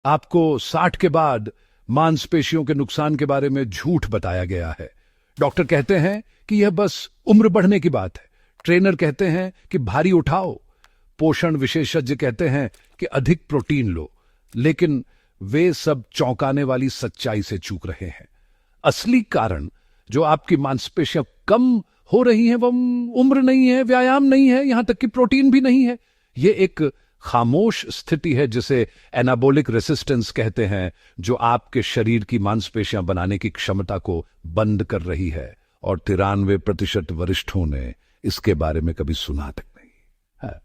आपको 60 के बाद मांसपेशियों के नुकसान के बारे में झूठ बताया गया है। डॉक्टर कहते हैं कि यह बस उम्र बढ़ने की बात है। ट्रेनर कहते हैं कि भारी उठाओ। पोषण विशेषज्ञ कहते हैं कि अधिक प्रोटीन लो। लेकिन वे सब चौंकाने वाली सच्चाई से चूक रहे हैं। असली कारण जो आपकी मांसपेशियां कम हो रही हैं वह उम्र नहीं है, व्यायाम नहीं है, यहां तक कि प्रोटीन भी नहीं है। यह एक खामोश स्थिति है जिसे एनाबोलिक रेसिस्टेंस कहते हैं, जो आपके शरीर की मांसपेशियां बनाने की क्षमता को बंद कर रही है। और 93% वरिष्ठों ने इसके बारे में कभी सुना तक नहीं है।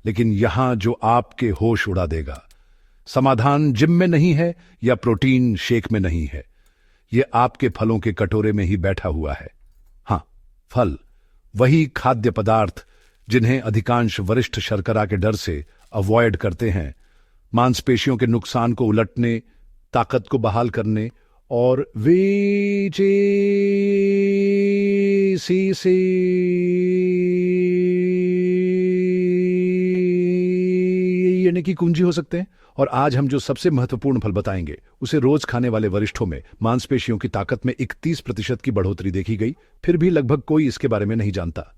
लेकिन यहां जो आपके होश उड़ा देगा, समाधान जिम में नहीं है या प्रोटीन शेक में नहीं है, यह आपके फलों के कटोरे में ही बैठा हुआ है। हां, फल, वही खाद्य पदार्थ जिन्हें अधिकांश वरिष्ठ शर्करा के डर से अवॉइड करते हैं, मांसपेशियों के नुकसान को उलटने, ताकत को बहाल करने और सी यानी की कुंजी हो सकते हैं। और आज हम जो सबसे महत्वपूर्ण फल बताएंगे उसे रोज खाने वाले वरिष्ठों में मांसपेशियों की ताकत में 31% की बढ़ोतरी देखी गई। फिर भी लगभग कोई इसके बारे में नहीं जानता।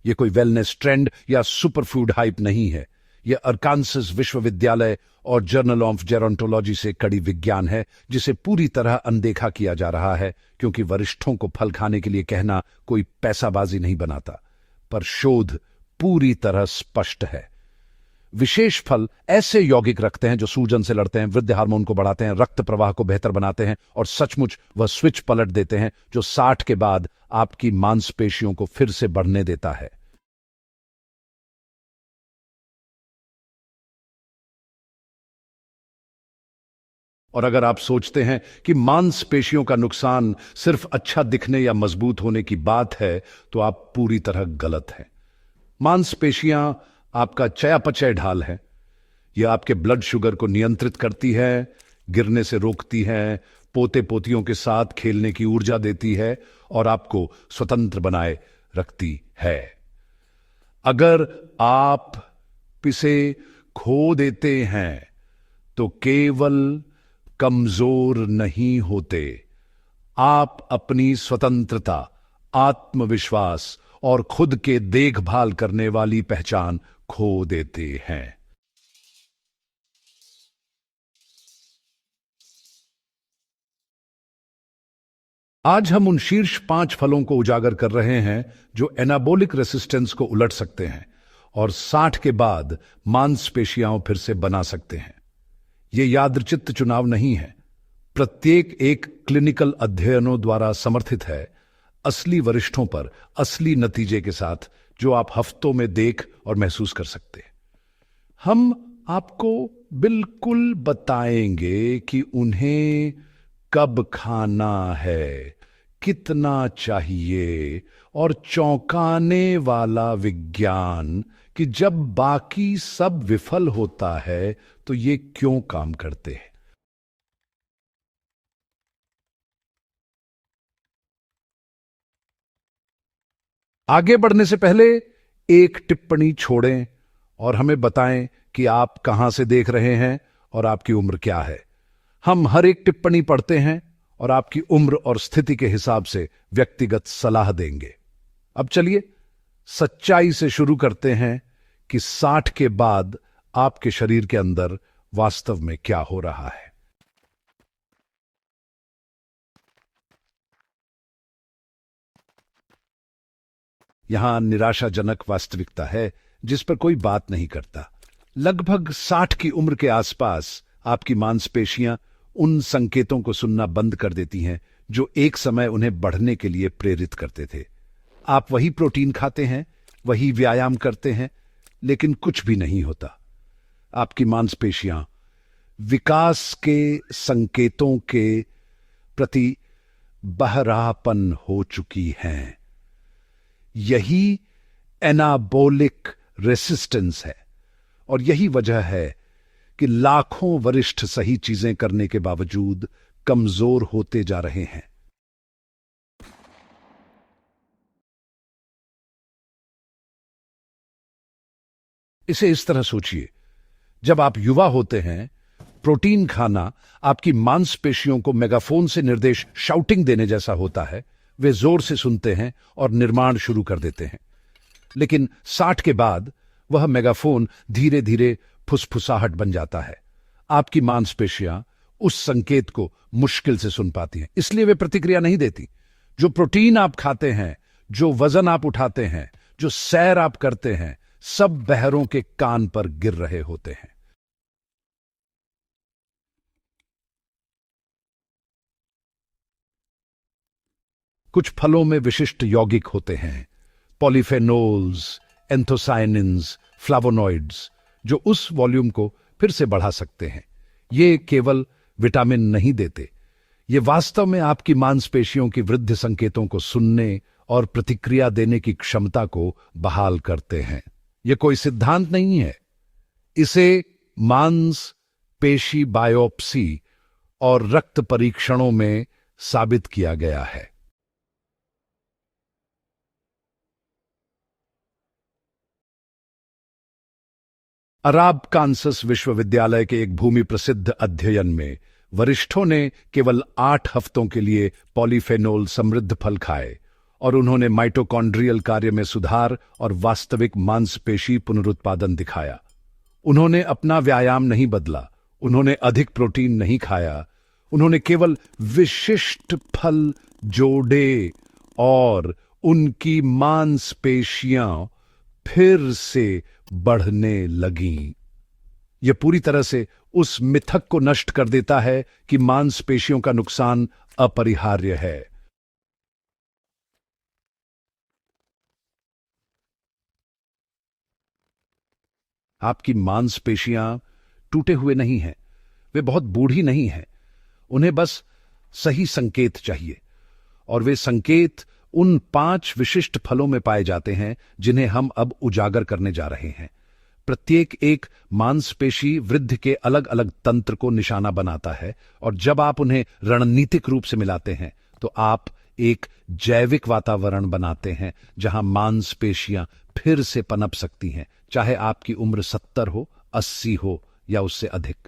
यह कोई वेलनेस ट्रेंड या सुपरफूड हाइप नहीं है। यह अरकानसस विश्वविद्यालय और जर्नल ऑफ जेरोंटोलॉजी से कड़ी विज्ञान है, जिसे पूरी तरह अनदेखा किया जा रहा है, क्योंकि वरिष्ठों को फल खाने के लिए कहना कोई पैसाबाजी नहीं बनाता। पर शोध पूरी तरह स्पष्ट है। विशेष फल ऐसे यौगिक रखते हैं जो सूजन से लड़ते हैं, वृद्धि हार्मोन को बढ़ाते हैं, रक्त प्रवाह को बेहतर बनाते हैं और सचमुच वह स्विच पलट देते हैं जो 60 के बाद आपकी मांसपेशियों को फिर से बढ़ने देता है। और अगर आप सोचते हैं कि मांसपेशियों का नुकसान सिर्फ अच्छा दिखने या मजबूत होने की बात है, तो आप पूरी तरह गलत हैं। मांसपेशियां आपका चयापचय ढाल है। यह आपके ब्लड शुगर को नियंत्रित करती है, गिरने से रोकती है, पोते पोतियों के साथ खेलने की ऊर्जा देती है और आपको स्वतंत्र बनाए रखती है। अगर आप इसे खो देते हैं तो केवल कमजोर नहीं होते, आप अपनी स्वतंत्रता, आत्मविश्वास और खुद के देखभाल करने वाली पहचान खो देते हैं। आज हम उन शीर्ष 5 फलों को उजागर कर रहे हैं जो एनाबोलिक रेसिस्टेंस को उलट सकते हैं और 60 के बाद मांसपेशियां फिर से बना सकते हैं। यह यादृच्छिक चुनाव नहीं है। प्रत्येक एक क्लिनिकल अध्ययनों द्वारा समर्थित है, असली वरिष्ठों पर असली नतीजे के साथ, जो आप हफ्तों में देख और महसूस कर सकते हैं। हम आपको बिल्कुल बताएंगे कि उन्हें कब खाना है, कितना चाहिए और चौंकाने वाला विज्ञान कि जब बाकी सब विफल होता है तो ये क्यों काम करते हैं। आगे बढ़ने से पहले एक टिप्पणी छोड़ें और हमें बताएं कि आप कहां से देख रहे हैं और आपकी उम्र क्या है। हम हर एक टिप्पणी पढ़ते हैं और आपकी उम्र और स्थिति के हिसाब से व्यक्तिगत सलाह देंगे। अब चलिए सच्चाई से शुरू करते हैं कि 60 के बाद आपके शरीर के अंदर वास्तव में क्या हो रहा है। यहां निराशाजनक वास्तविकता है जिस पर कोई बात नहीं करता। लगभग 60 की उम्र के आसपास आपकी मांसपेशियां उन संकेतों को सुनना बंद कर देती हैं जो एक समय उन्हें बढ़ने के लिए प्रेरित करते थे। आप वही प्रोटीन खाते हैं, वही व्यायाम करते हैं, लेकिन कुछ भी नहीं होता। आपकी मांसपेशियां विकास के संकेतों के प्रति बहरापन हो चुकी हैं। यही एनाबोलिक रेसिस्टेंस है और यही वजह है कि लाखों वरिष्ठ सही चीजें करने के बावजूद कमजोर होते जा रहे हैं। इसे इस तरह सोचिए, जब आप युवा होते हैं, प्रोटीन खाना आपकी मांसपेशियों को मेगाफोन से निर्देश शाउटिंग देने जैसा होता है। वे जोर से सुनते हैं और निर्माण शुरू कर देते हैं। लेकिन 60 के बाद वह मेगाफोन धीरे धीरे फुसफुसाहट बन जाता है। आपकी मांसपेशियां उस संकेत को मुश्किल से सुन पाती हैं, इसलिए वे प्रतिक्रिया नहीं देती। जो प्रोटीन आप खाते हैं, जो वजन आप उठाते हैं, जो सैर आप करते हैं, सब बहरों के कान पर गिर रहे होते हैं। कुछ फलों में विशिष्ट यौगिक होते हैं, पॉलीफेनोल्स, एंथोसायनिन्स, फ्लावोनॉइड्स, जो उस वॉल्यूम को फिर से बढ़ा सकते हैं। ये केवल विटामिन नहीं देते, ये वास्तव में आपकी मांसपेशियों की वृद्धि संकेतों को सुनने और प्रतिक्रिया देने की क्षमता को बहाल करते हैं। यह कोई सिद्धांत नहीं है, इसे मांसपेशी बायोप्सी और रक्त परीक्षणों में साबित किया गया है। अराब कांसस विश्वविद्यालय के एक भूमि प्रसिद्ध अध्ययन में वरिष्ठों ने केवल 8 हफ्तों के लिए पॉलीफेनोल समृद्ध फल खाए और उन्होंने माइटोकॉन्ड्रियल कार्य में सुधार और वास्तविक मांसपेशी पुनरुत्पादन दिखाया। उन्होंने अपना व्यायाम नहीं बदला, उन्होंने अधिक प्रोटीन नहीं खाया, उन्होंने केवल विशिष्ट फल जोड़े और उनकी मांसपेशियां फिर से बढ़ने लगीं। यह पूरी तरह से उस मिथक को नष्ट कर देता है कि मांसपेशियों का नुकसान अपरिहार्य है। आपकी मांसपेशियां टूटे हुए नहीं हैं, वे बहुत बूढ़ी नहीं हैं, उन्हें बस सही संकेत चाहिए। और वे संकेत उन 5 विशिष्ट फलों में पाए जाते हैं जिन्हें हम अब उजागर करने जा रहे हैं। प्रत्येक एक मांसपेशी वृद्धि के अलग अलग तंत्र को निशाना बनाता है, और जब आप उन्हें रणनीतिक रूप से मिलाते हैं तो आप एक जैविक वातावरण बनाते हैं जहां मांसपेशियां फिर से पनप सकती हैं, चाहे आपकी उम्र 70 हो, 80 हो या उससे अधिक।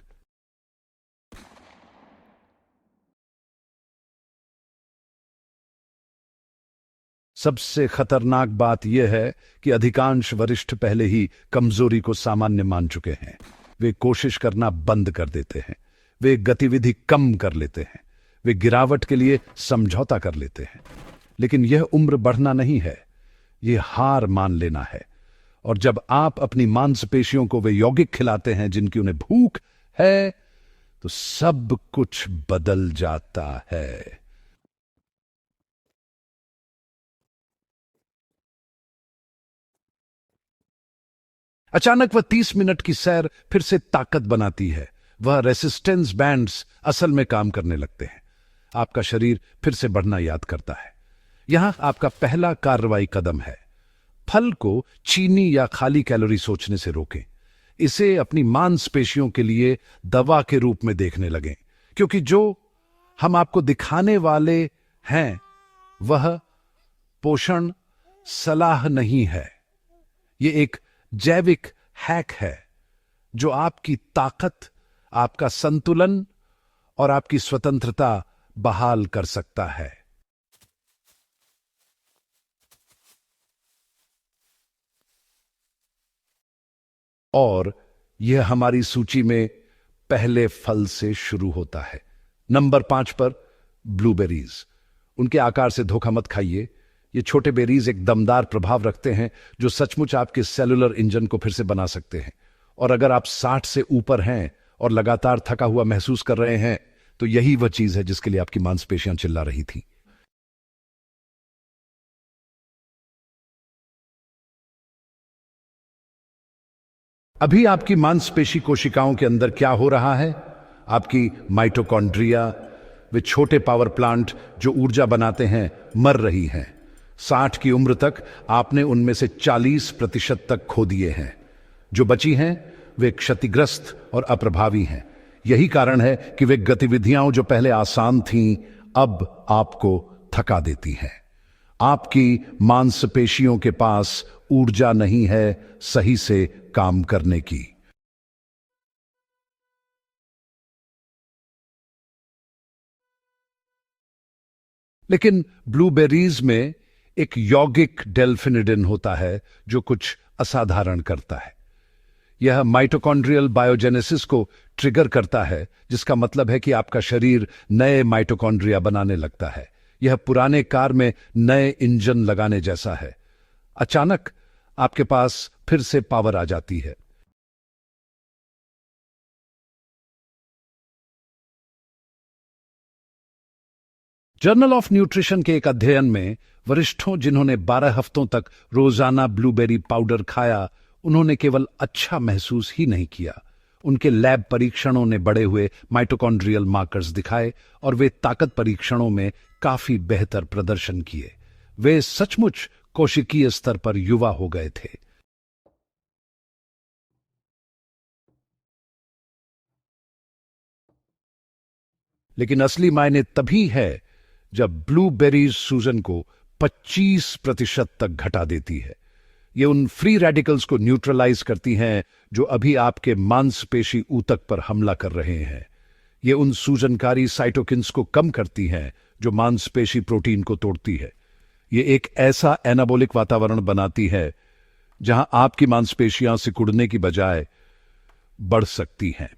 सबसे खतरनाक बात यह है कि अधिकांश वरिष्ठ पहले ही कमजोरी को सामान्य मान चुके हैं। वे कोशिश करना बंद कर देते हैं, वे गतिविधि कम कर लेते हैं, वे गिरावट के लिए समझौता कर लेते हैं। लेकिन यह उम्र बढ़ना नहीं है, यह हार मान लेना है। और जब आप अपनी मांसपेशियों को वे यौगिक खिलाते हैं जिनकी उन्हें भूख है, तो सब कुछ बदल जाता है। अचानक वह 30 मिनट की सैर फिर से ताकत बनाती है। वह रेसिस्टेंस बैंड्स असल में काम करने लगते हैं। आपका शरीर फिर से बढ़ना याद करता है। यहां आपका पहला कार्रवाई कदम है। फल को चीनी या खाली कैलोरी सोचने से रोकें। इसे अपनी मांसपेशियों के लिए दवा के रूप में देखने लगें, क्योंकि जो हम आपको दिखाने वाले हैं वह पोषण सलाह नहीं है। यह एक जैविक हैक है जो आपकी ताकत, आपका संतुलन और आपकी स्वतंत्रता बहाल कर सकता है। और यह हमारी सूची में पहले फल से शुरू होता है। नंबर 5 पर ब्लूबेरीज। उनके आकार से धोखा मत खाइए। ये छोटे बेरीज एक दमदार प्रभाव रखते हैं जो सचमुच आपके सेलुलर इंजन को फिर से बना सकते हैं। और अगर आप 60 से ऊपर हैं और लगातार थका हुआ महसूस कर रहे हैं, तो यही वह चीज है जिसके लिए आपकी मांसपेशियां चिल्ला रही थी। अभी आपकी मांसपेशी कोशिकाओं के अंदर क्या हो रहा है? आपकी माइटोकॉन्ड्रिया, वे छोटे पावर प्लांट जो ऊर्जा बनाते हैं, मर रही हैं। 60 की उम्र तक आपने उनमें से 40% तक खो दिए हैं। जो बची हैं वे क्षतिग्रस्त और अप्रभावी हैं। यही कारण है कि वे गतिविधियां जो पहले आसान थीं अब आपको थका देती हैं। आपकी मांसपेशियों के पास ऊर्जा नहीं है सही से काम करने की। लेकिन ब्लूबेरीज में एक यौगिक डेल्फिनिडिन होता है जो कुछ असाधारण करता है। यह माइटोकॉन्ड्रियल बायोजेनेसिस को ट्रिगर करता है, जिसका मतलब है कि आपका शरीर नए माइटोकॉन्ड्रिया बनाने लगता है। यह पुराने कार में नए इंजन लगाने जैसा है। अचानक आपके पास फिर से पावर आ जाती है। जर्नल ऑफ न्यूट्रिशन के एक अध्ययन में वरिष्ठों जिन्होंने 12 हफ्तों तक रोजाना ब्लूबेरी पाउडर खाया, उन्होंने केवल अच्छा महसूस ही नहीं किया, उनके लैब परीक्षणों ने बढ़े हुए माइटोकॉन्ड्रियल मार्कर्स दिखाए और वे ताकत परीक्षणों में काफी बेहतर प्रदर्शन किए। वे सचमुच कोशिकीय स्तर पर युवा हो गए थे। लेकिन असली मायने तभी है जब ब्लूबेरीज सूजन को 25% तक घटा देती है। ये उन फ्री रेडिकल्स को न्यूट्रलाइज करती हैं जो अभी आपके मांसपेशी ऊतक पर हमला कर रहे हैं। ये उन सूजनकारी साइटोकिन्स को कम करती हैं जो मांसपेशी प्रोटीन को तोड़ती है। ये एक ऐसा एनाबोलिक वातावरण बनाती है जहां आपकी मांसपेशियां सिकुड़ने की बजाय बढ़ सकती हैं।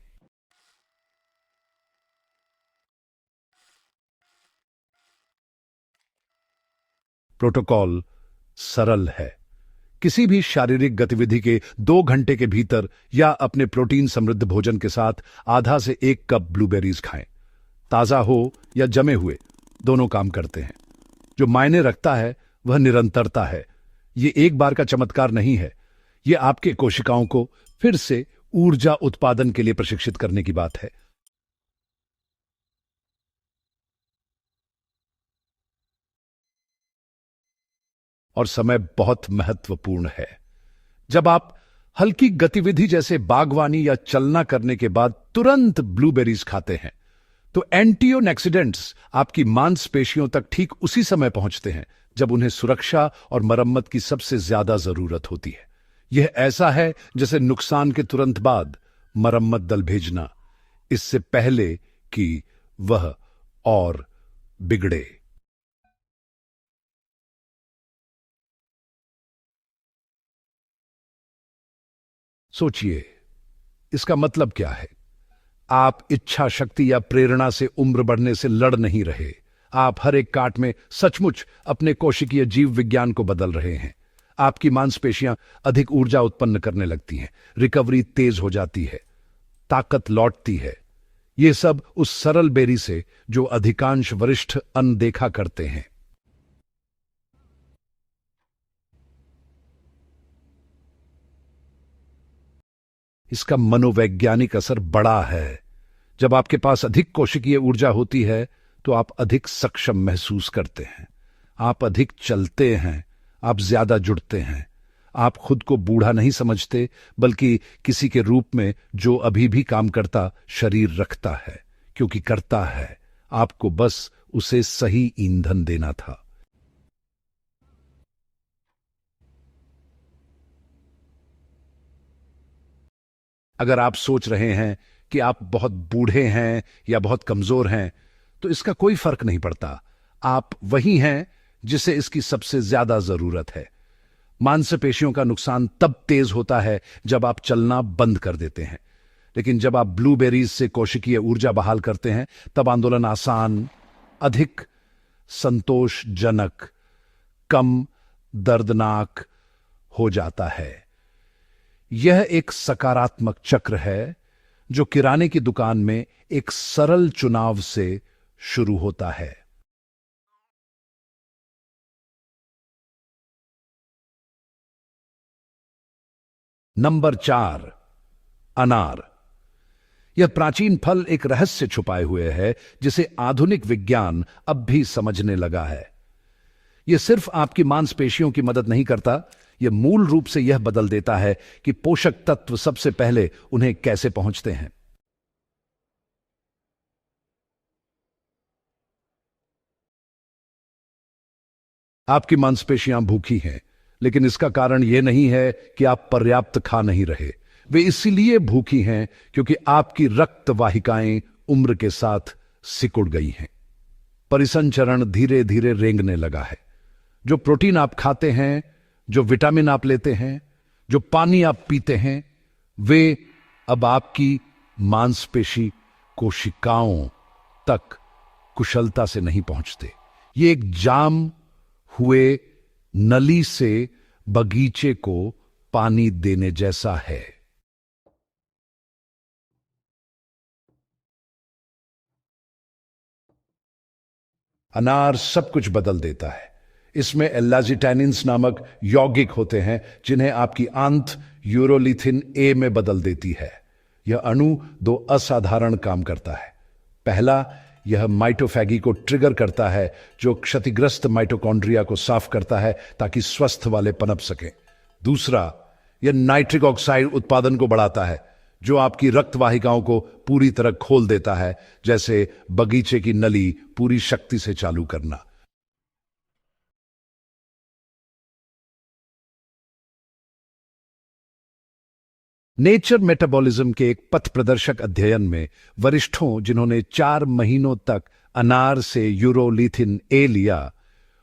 प्रोटोकॉल सरल है। किसी भी शारीरिक गतिविधि के 2 घंटे के भीतर या अपने प्रोटीन समृद्ध भोजन के साथ आधा से 1 कप ब्लूबेरीज खाएं। ताजा हो या जमे हुए, दोनों काम करते हैं। जो मायने रखता है वह निरंतरता है। यह एक बार का चमत्कार नहीं है। यह आपके कोशिकाओं को फिर से ऊर्जा उत्पादन के लिए प्रशिक्षित करने की बात है। और समय बहुत महत्वपूर्ण है। जब आप हल्की गतिविधि जैसे बागवानी या चलना करने के बाद तुरंत ब्लूबेरीज खाते हैं, तो एंटीऑक्सीडेंट्स आपकी मांसपेशियों तक ठीक उसी समय पहुंचते हैं जब उन्हें सुरक्षा और मरम्मत की सबसे ज्यादा जरूरत होती है। यह ऐसा है जैसे नुकसान के तुरंत बाद मरम्मत दल भेजना, इससे पहले कि वह और बिगड़े। सोचिए, इसका मतलब क्या है? आप इच्छा शक्ति या प्रेरणा से उम्र बढ़ने से लड़ नहीं रहे। आप हर एक काट में सचमुच अपने कोशिकीय जीव विज्ञान को बदल रहे हैं। आपकी मांसपेशियां अधिक ऊर्जा उत्पन्न करने लगती हैं, रिकवरी तेज हो जाती है, ताकत लौटती है। यह सब उस सरल बेरी से जो अधिकांश वरिष्ठ अनदेखा करते हैं। इसका मनोवैज्ञानिक असर बड़ा है। जब आपके पास अधिक कोशिकीय ऊर्जा होती है तो आप अधिक सक्षम महसूस करते हैं, आप अधिक चलते हैं, आप ज्यादा जुड़ते हैं। आप खुद को बूढ़ा नहीं समझते, बल्कि किसी के रूप में जो अभी भी काम करता शरीर रखता है, क्योंकि करता है। आपको बस उसे सही ईंधन देना था। अगर आप सोच रहे हैं कि आप बहुत बूढ़े हैं या बहुत कमजोर हैं, तो इसका कोई फर्क नहीं पड़ता। आप वही हैं जिसे इसकी सबसे ज्यादा जरूरत है। मांसपेशियों का नुकसान तब तेज होता है जब आप चलना बंद कर देते हैं, लेकिन जब आप ब्लूबेरीज से कोशिकीय ऊर्जा बहाल करते हैं, तब आंदोलन आसान, अधिक संतोषजनक, कम दर्दनाक हो जाता है। यह एक सकारात्मक चक्र है जो किराने की दुकान में एक सरल चुनाव से शुरू होता है। नंबर 4, अनार। यह प्राचीन फल एक रहस्य छुपाए हुए है जिसे आधुनिक विज्ञान अब भी समझने लगा है। यह सिर्फ आपकी मांसपेशियों की मदद नहीं करता, यह मूल रूप से यह बदल देता है कि पोषक तत्व सबसे पहले उन्हें कैसे पहुंचते हैं। आपकी मांसपेशियां भूखी हैं, लेकिन इसका कारण यह नहीं है कि आप पर्याप्त खा नहीं रहे। वे इसीलिए भूखी हैं क्योंकि आपकी रक्त वाहिकाएं उम्र के साथ सिकुड़ गई हैं। परिसंचरण धीरे धीरे रेंगने लगा है। जो प्रोटीन आप खाते हैं, जो विटामिन आप लेते हैं, जो पानी आप पीते हैं, वे अब आपकी मांसपेशी कोशिकाओं तक कुशलता से नहीं पहुंचते। ये एक जाम हुए नली से बगीचे को पानी देने जैसा है। अनार सब कुछ बदल देता है। इसमें एल्लाजिटेनिन्स नामक यौगिक होते हैं जिन्हें आपकी आंत यूरोलिथिन ए में बदल देती है। यह अणु दो असाधारण काम करता है। पहला, यह माइटोफैगी को ट्रिगर करता है, जो क्षतिग्रस्त माइटोकॉन्ड्रिया को साफ करता है ताकि स्वस्थ वाले पनप सकें। दूसरा, यह नाइट्रिक ऑक्साइड उत्पादन को बढ़ाता है, जो आपकी रक्त वाहिकाओं को पूरी तरह खोल देता है, जैसे बगीचे की नली पूरी शक्ति से चालू करना। नेचर मेटाबॉलिज्म के एक पथ प्रदर्शक अध्ययन में वरिष्ठों जिन्होंने 4 महीनों तक अनार से यूरोलिथिन ए लिया,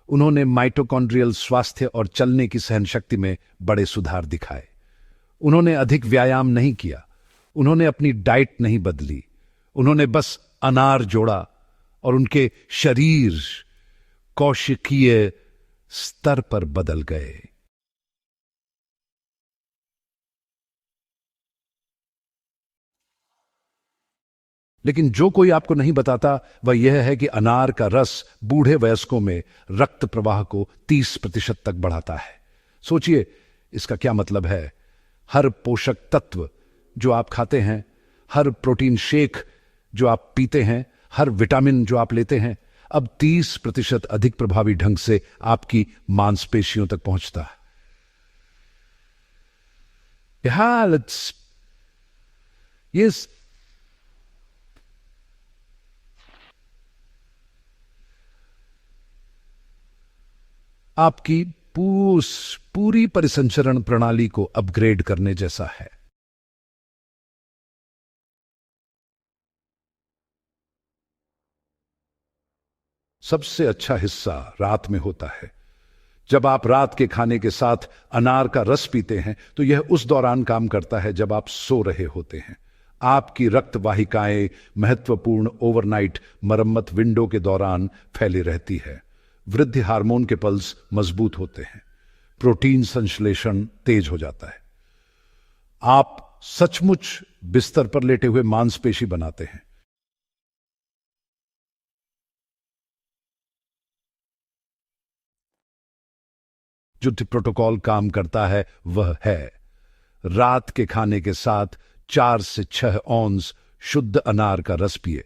उन्होंने माइटोकॉन्ड्रियल स्वास्थ्य और चलने की सहनशक्ति में बड़े सुधार दिखाए। उन्होंने अधिक व्यायाम नहीं किया, उन्होंने अपनी डाइट नहीं बदली, उन्होंने बस अनार जोड़ा और उनके शरीर कौशिकीय स्तर पर बदल गए। लेकिन जो कोई आपको नहीं बताता वह यह है कि अनार का रस बूढ़े वयस्कों में रक्त प्रवाह को 30% तक बढ़ाता है। सोचिए, इसका क्या मतलब है। हर पोषक तत्व जो आप खाते हैं, हर प्रोटीन शेक जो आप पीते हैं, हर विटामिन जो आप लेते हैं, अब 30% अधिक प्रभावी ढंग से आपकी मांसपेशियों तक पहुंचता है। ये आपकी पूरी परिसंचरण प्रणाली को अपग्रेड करने जैसा है। सबसे अच्छा हिस्सा रात में होता है। जब आप रात के खाने के साथ अनार का रस पीते हैं तो यह उस दौरान काम करता है जब आप सो रहे होते हैं। आपकी रक्त वाहिकाएं महत्वपूर्ण ओवरनाइट मरम्मत विंडो के दौरान फैली रहती है। वृद्धि हार्मोन के पल्स मजबूत होते हैं, प्रोटीन संश्लेषण तेज हो जाता है। आप सचमुच बिस्तर पर लेटे हुए मांसपेशी बनाते हैं। जो प्रोटोकॉल काम करता है वह है रात के खाने के साथ 4 से 6 औंस शुद्ध अनार का रस पिए।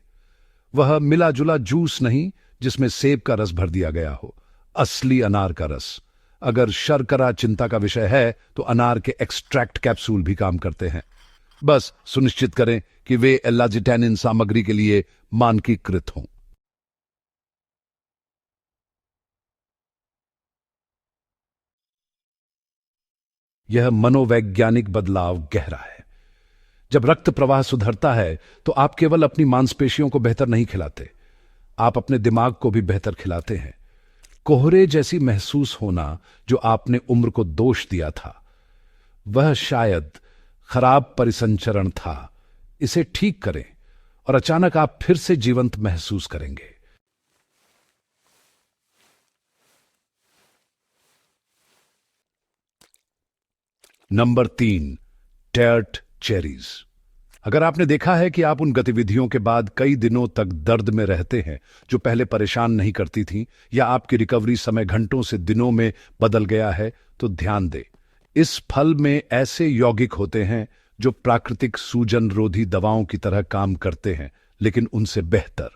वह मिला जुला जूस नहीं जिसमें सेब का रस भर दिया गया हो, असली अनार का रस। अगर शर्करा चिंता का विषय है तो अनार के एक्सट्रैक्ट कैप्सूल भी काम करते हैं। बस सुनिश्चित करें कि वे एल्लाजिटेनिन सामग्री के लिए मानकीकृत हों। यह मनोवैज्ञानिक बदलाव गहरा है। जब रक्त प्रवाह सुधरता है तो आप केवल अपनी मांसपेशियों को बेहतर नहीं खिलाते, आप अपने दिमाग को भी बेहतर खिलाते हैं। कोहरे जैसी महसूस होना जो आपने उम्र को दोष दिया था, वह शायद खराब परिसंचरण था। इसे ठीक करें और अचानक आप फिर से जीवंत महसूस करेंगे। Number 3, tert cherries. अगर आपने देखा है कि आप उन गतिविधियों के बाद कई दिनों तक दर्द में रहते हैं जो पहले परेशान नहीं करती थीं, या आपकी रिकवरी समय घंटों से दिनों में बदल गया है, तो ध्यान दें। इस फल में ऐसे यौगिक होते हैं जो प्राकृतिक सूजन रोधी दवाओं की तरह काम करते हैं, लेकिन उनसे बेहतर।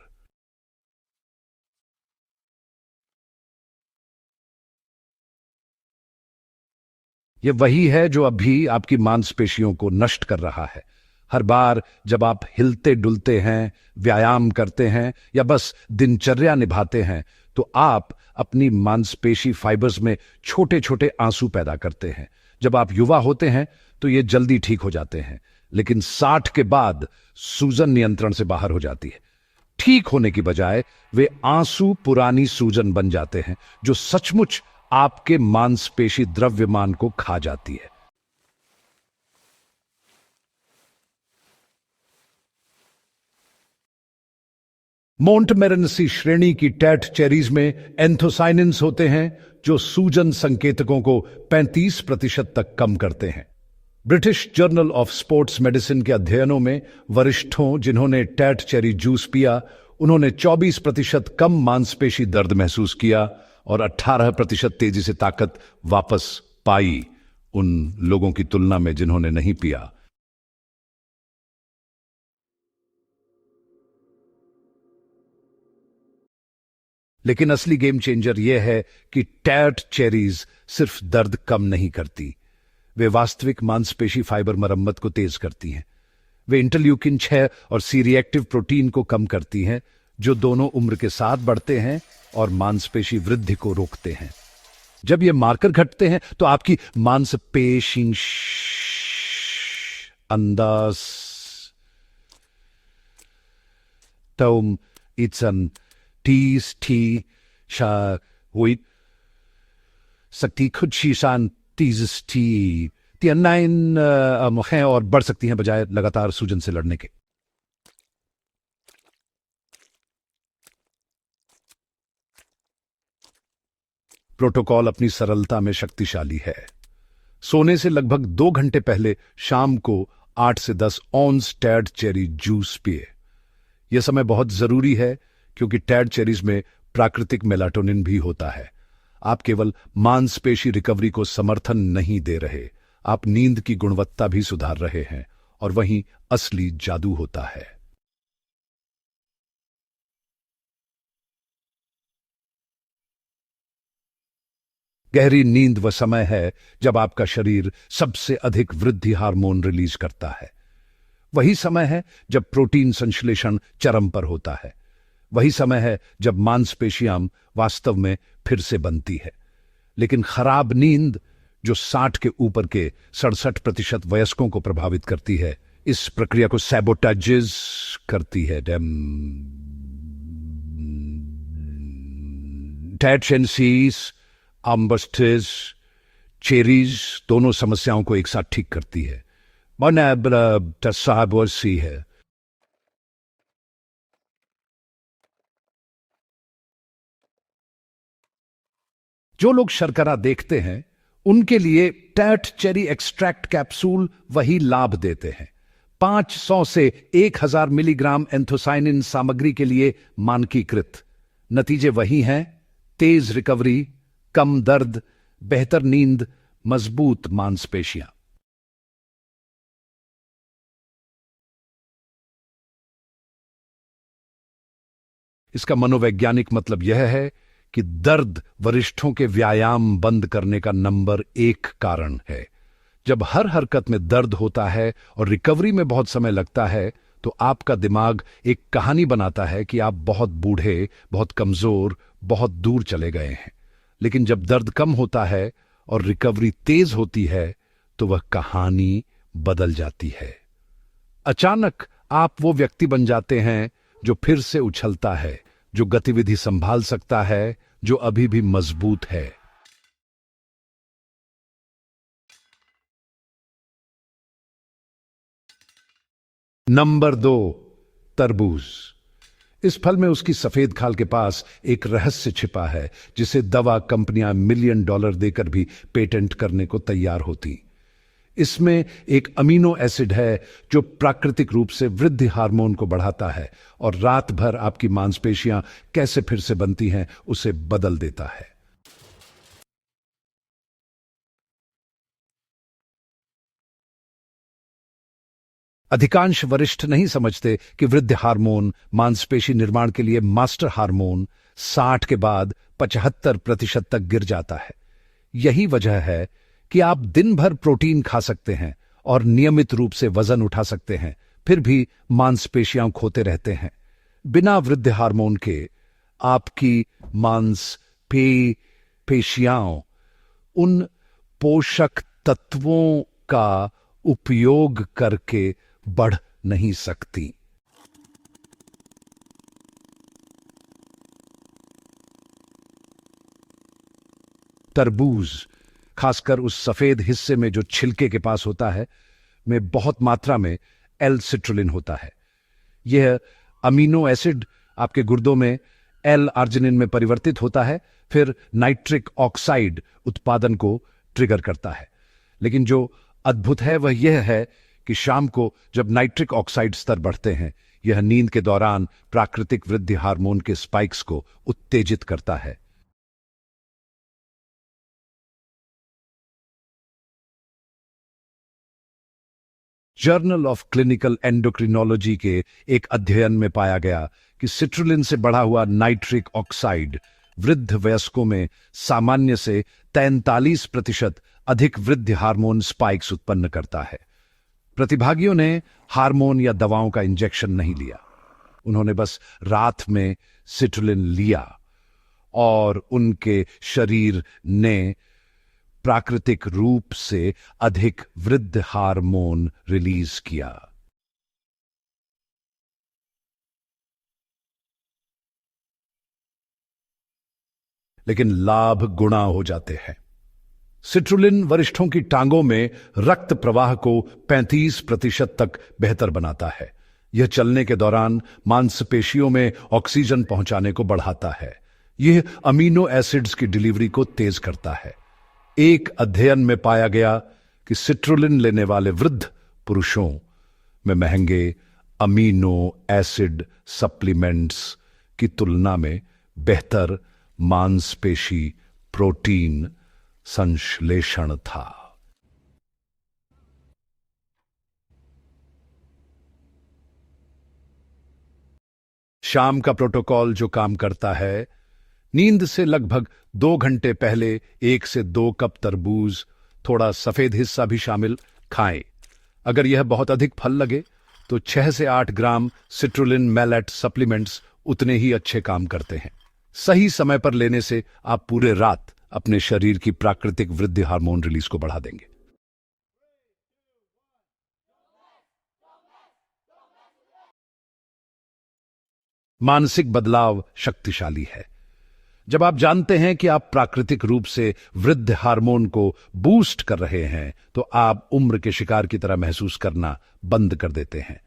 ये वही है जो अभी आपकी मांसपेशियों को नष्ट कर रहा है। हर बार जब आप हिलते डुलते हैं, व्यायाम करते हैं या बस दिनचर्या निभाते हैं, तो आप अपनी मांसपेशी फाइबर्स में छोटे छोटे आंसू पैदा करते हैं। जब आप युवा होते हैं तो ये जल्दी ठीक हो जाते हैं, लेकिन 60 के बाद सूजन नियंत्रण से बाहर हो जाती है। ठीक होने की बजाय वे आंसू पुरानी सूजन बन जाते हैं, जो सचमुच आपके मांसपेशी द्रव्यमान को खा जाती है। मोंटमेरेंसी श्रेणी की टैट चेरीज में एंथोसाइनिन्स होते हैं, जो सूजन संकेतकों को 35% तक कम करते हैं। British journal of sports medicine के अध्ययनों में वरिष्ठों जिन्होंने टैट चेरी जूस पिया, उन्होंने 24% कम मांसपेशी दर्द महसूस किया और 18% तेजी से ताकत वापस पाई उन लोगों की तुलना में जिन्होंने नहीं पिया। लेकिन असली गेम चेंजर यह है कि टैट चेरीज सिर्फ दर्द कम नहीं करती, वे वास्तविक मांसपेशी फाइबर मरम्मत को तेज करती हैं। वे इंटरल्यूकिन 6 और सी रिएक्टिव प्रोटीन को कम करती हैं, जो दोनों उम्र के साथ बढ़ते हैं और मांसपेशी वृद्धि को रोकते हैं। जब ये मार्कर घटते हैं तो आपकी मांसपेशी अंदाज तौम इत्सन टीस टी शा हुई सकती खुद शीशान तीस टी तीन हैं और बढ़ सकती हैं बजाय लगातार सूजन से लड़ने के। प्रोटोकॉल अपनी सरलता में शक्तिशाली है। सोने से लगभग 2 घंटे पहले शाम को 8 से 10 ऑन्स टैड चेरी जूस पिए। यह समय बहुत जरूरी है क्योंकि टैड चेरीज में प्राकृतिक मेलाटोनिन भी होता है। आप केवल मांसपेशी रिकवरी को समर्थन नहीं दे रहे, आप नींद की गुणवत्ता भी सुधार रहे हैं, और वहीं असली जादू होता है। गहरी नींद वह समय है जब आपका शरीर सबसे अधिक वृद्धि हार्मोन रिलीज करता है। वही समय है जब प्रोटीन संश्लेषण चरम पर होता है। वही समय है जब मांसपेशियां वास्तव में फिर से बनती है। लेकिन खराब नींद, जो 60 के ऊपर के 67% वयस्कों को प्रभावित करती है, इस प्रक्रिया को सैबोटाजेज करती है। टैटशेंसीस आम्बस्टेज चेरीज दोनों समस्याओं को एक साथ ठीक करती है। साहबी है। जो लोग शर्करा देखते हैं उनके लिए टैट चेरी एक्सट्रैक्ट कैप्सूल वही लाभ देते हैं। 500 से 1000 मिलीग्राम एंथोसाइनिन सामग्री के लिए मानकीकृत। नतीजे वही हैं: तेज रिकवरी, कम दर्द, बेहतर नींद, मजबूत मांसपेशियां। इसका मनोवैज्ञानिक मतलब यह है कि दर्द वरिष्ठों के व्यायाम बंद करने का नंबर 1 कारण है। जब हर हरकत में दर्द होता है और रिकवरी में बहुत समय लगता है, तो आपका दिमाग एक कहानी बनाता है कि आप बहुत बूढ़े, बहुत कमजोर, बहुत दूर चले गए हैं। लेकिन जब दर्द कम होता है और रिकवरी तेज होती है, तो वह कहानी बदल जाती है। अचानक आप वो व्यक्ति बन जाते हैं जो फिर से उछलता है, जो गतिविधि संभाल सकता है, जो अभी भी मजबूत है। नंबर 2, तरबूज। इस फल में उसकी सफेद खाल के पास एक रहस्य छिपा है, जिसे दवा कंपनियां $1 मिलियन देकर भी पेटेंट करने को तैयार होती। इसमें एक अमीनो एसिड है जो प्राकृतिक रूप से वृद्धि हार्मोन को बढ़ाता है और रात भर आपकी मांसपेशियां कैसे फिर से बनती हैं उसे बदल देता है। अधिकांश वरिष्ठ नहीं समझते कि वृद्धि हार्मोन मांसपेशी निर्माण के लिए मास्टर हार्मोन 60 के बाद 75% तक गिर जाता है। यही वजह है कि आप दिन भर प्रोटीन खा सकते हैं और नियमित रूप से वजन उठा सकते हैं, फिर भी मांसपेशियां खोते रहते हैं। बिना वृद्धि हार्मोन के आपकी पेशियां उन पोषक तत्वों का उपयोग करके बढ़ नहीं सकती। तरबूज, खासकर उस सफेद हिस्से में जो छिलके के पास होता है, में बहुत मात्रा में एल सिट्रुलिन होता है। यह अमीनो एसिड आपके गुर्दों में एल आर्जिनिन में परिवर्तित होता है, फिर नाइट्रिक ऑक्साइड उत्पादन को ट्रिगर करता है। लेकिन जो अद्भुत है वह यह है कि शाम को जब नाइट्रिक ऑक्साइड स्तर बढ़ते हैं, यह नींद के दौरान प्राकृतिक वृद्धि हार्मोन के स्पाइक्स को उत्तेजित करता है। जर्नल ऑफ क्लिनिकल एंडोक्रिनोलॉजी के एक अध्ययन में पाया गया कि सिट्रुलिन से बढ़ा हुआ नाइट्रिक ऑक्साइड वृद्ध वयस्कों में सामान्य से 43% अधिक वृद्धि हार्मोन स्पाइक्स उत्पन्न करता है। प्रतिभागियों ने हार्मोन या दवाओं का इंजेक्शन नहीं लिया, उन्होंने बस रात में सिट्रुलिन लिया और उनके शरीर ने प्राकृतिक रूप से अधिक वृद्धि हार्मोन रिलीज किया। लेकिन लाभ गुणा हो जाते हैं। सिट्रुलिन वरिष्ठों की टांगों में रक्त प्रवाह को 35% तक बेहतर बनाता है। यह चलने के दौरान मांसपेशियों में ऑक्सीजन पहुंचाने को बढ़ाता है। यह अमीनो एसिड्स की डिलीवरी को तेज करता है। एक अध्ययन में पाया गया कि सिट्रुलिन लेने वाले वृद्ध पुरुषों में महंगे अमीनो एसिड सप्लीमेंट्स की तुलना में बेहतर मांसपेशी प्रोटीन संश्लेषण था। शाम का प्रोटोकॉल जो काम करता है, नींद से लगभग 2 घंटे पहले 1 से 2 कप तरबूज, थोड़ा सफेद हिस्सा भी शामिल खाएं। अगर यह बहुत अधिक फल लगे तो 6 से 8 ग्राम सिट्रुलिन मैलेट सप्लीमेंट्स उतने ही अच्छे काम करते हैं। सही समय पर लेने से आप पूरे रात अपने शरीर की प्राकृतिक वृद्धि हार्मोन रिलीज को बढ़ा देंगे। मानसिक बदलाव शक्तिशाली है। जब आप जानते हैं कि आप प्राकृतिक रूप से वृद्धि हार्मोन को बूस्ट कर रहे हैं, तो आप उम्र के शिकार की तरह महसूस करना बंद कर देते हैं।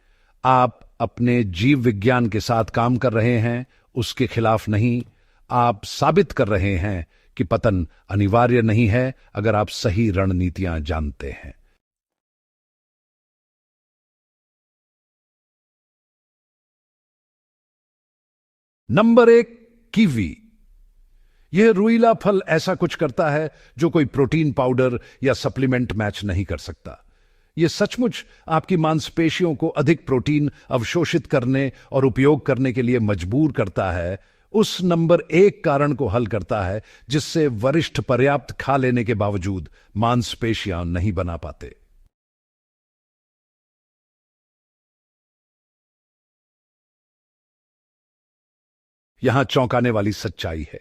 आप अपने जीव विज्ञान के साथ काम कर रहे हैं, उसके खिलाफ नहीं। आप साबित कर रहे हैं कि पतन अनिवार्य नहीं है अगर आप सही रणनीतियां जानते हैं। Number 1, kiwi. यह रुईला फल ऐसा कुछ करता है जो कोई प्रोटीन पाउडर या सप्लीमेंट मैच नहीं कर सकता। यह सचमुच आपकी मांसपेशियों को अधिक प्रोटीन अवशोषित करने और उपयोग करने के लिए मजबूर करता है। उस नंबर 1 कारण को हल करता है जिससे वरिष्ठ पर्याप्त खा लेने के बावजूद मांसपेशियां नहीं बना पाते। यहां चौंकाने वाली सच्चाई है,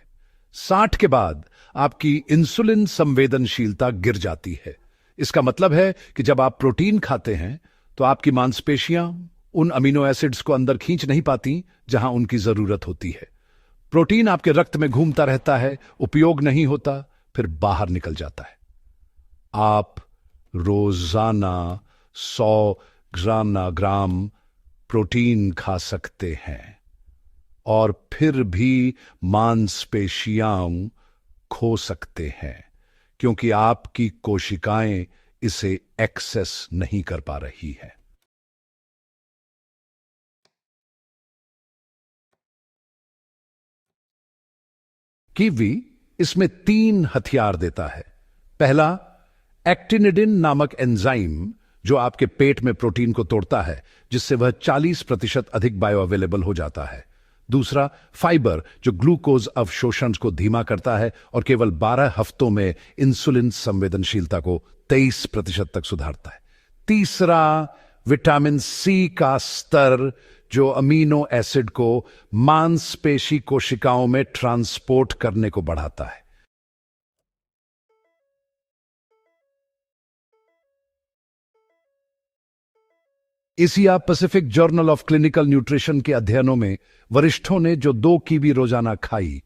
60 के बाद आपकी इंसुलिन संवेदनशीलता गिर जाती है। इसका मतलब है कि जब आप प्रोटीन खाते हैं तो आपकी मांसपेशियां उन अमीनो एसिड्स को अंदर खींच नहीं पाती जहां उनकी जरूरत होती है। प्रोटीन आपके रक्त में घूमता रहता है, उपयोग नहीं होता, फिर बाहर निकल जाता है। आप रोजाना 100 ग्राम प्रोटीन खा सकते हैं और फिर भी मांसपेशियां खो सकते हैं, क्योंकि आपकी कोशिकाएं इसे एक्सेस नहीं कर पा रही है। कीवी इसमें 3 हथियार देता है। पहला, एक्टिनिडिन नामक एंजाइम जो आपके पेट में प्रोटीन को तोड़ता है, जिससे वह 40% अधिक बायो अवेलेबल हो जाता है। दूसरा, फाइबर, जो ग्लूकोज अवशोषण को धीमा करता है और केवल 12 हफ्तों में इंसुलिन संवेदनशीलता को 23% तक सुधारता है। तीसरा, विटामिन सी का स्तर, जो अमीनो एसिड को मांसपेशी कोशिकाओं में ट्रांसपोर्ट करने को बढ़ाता है। Asia Pacific journal of clinical nutrition के अध्ययनों में वरिष्ठों ने जो 2 कीवी रोजाना खाई,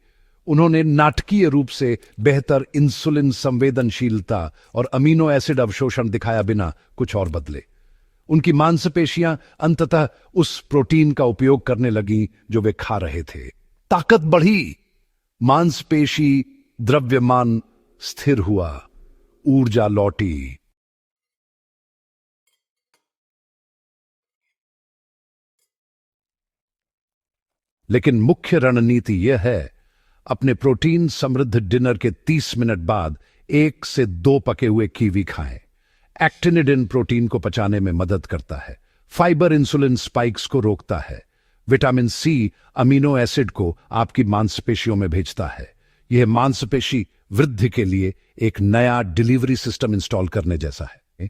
उन्होंने नाटकीय रूप से बेहतर इंसुलिन संवेदनशीलता और अमीनो एसिड अवशोषण दिखाया बिना कुछ और बदले। उनकी मांसपेशियां अंततः उस प्रोटीन का उपयोग करने लगी जो वे खा रहे थे। ताकत बढ़ी, मांसपेशी द्रव्यमान स्थिर हुआ, ऊर्जा लौटी। लेकिन मुख्य रणनीति यह है, अपने प्रोटीन समृद्ध डिनर के 30 मिनट बाद 1 से 2 पके हुए कीवी खाएं। एक्टिनिडिन प्रोटीन को पचाने में मदद करता है। फाइबर इंसुलिन स्पाइक्स को रोकता है। विटामिन सी अमीनो एसिड को आपकी मांसपेशियों में भेजता है। यह मांसपेशी वृद्धि के लिए एक नया डिलीवरी सिस्टम इंस्टॉल करने जैसा है।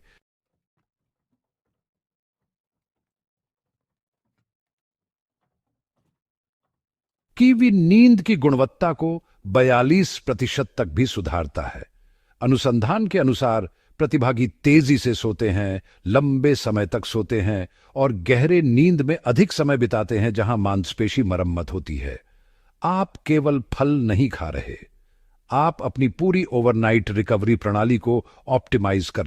कीवी नींद की गुणवत्ता को 42% तक भी सुधारता है। अनुसंधान के अनुसार प्रतिभागी तेजी से सोते हैं, लंबे समय तक सोते हैं और गहरे नींद में अधिक समय बिताते हैं जहां मांसपेशी मरम्मत होती है। आप केवल फल नहीं खा रहे, आप अपनी पूरी ओवरनाइट रिकवरी प्रणाली को ऑप्टिमाइज कर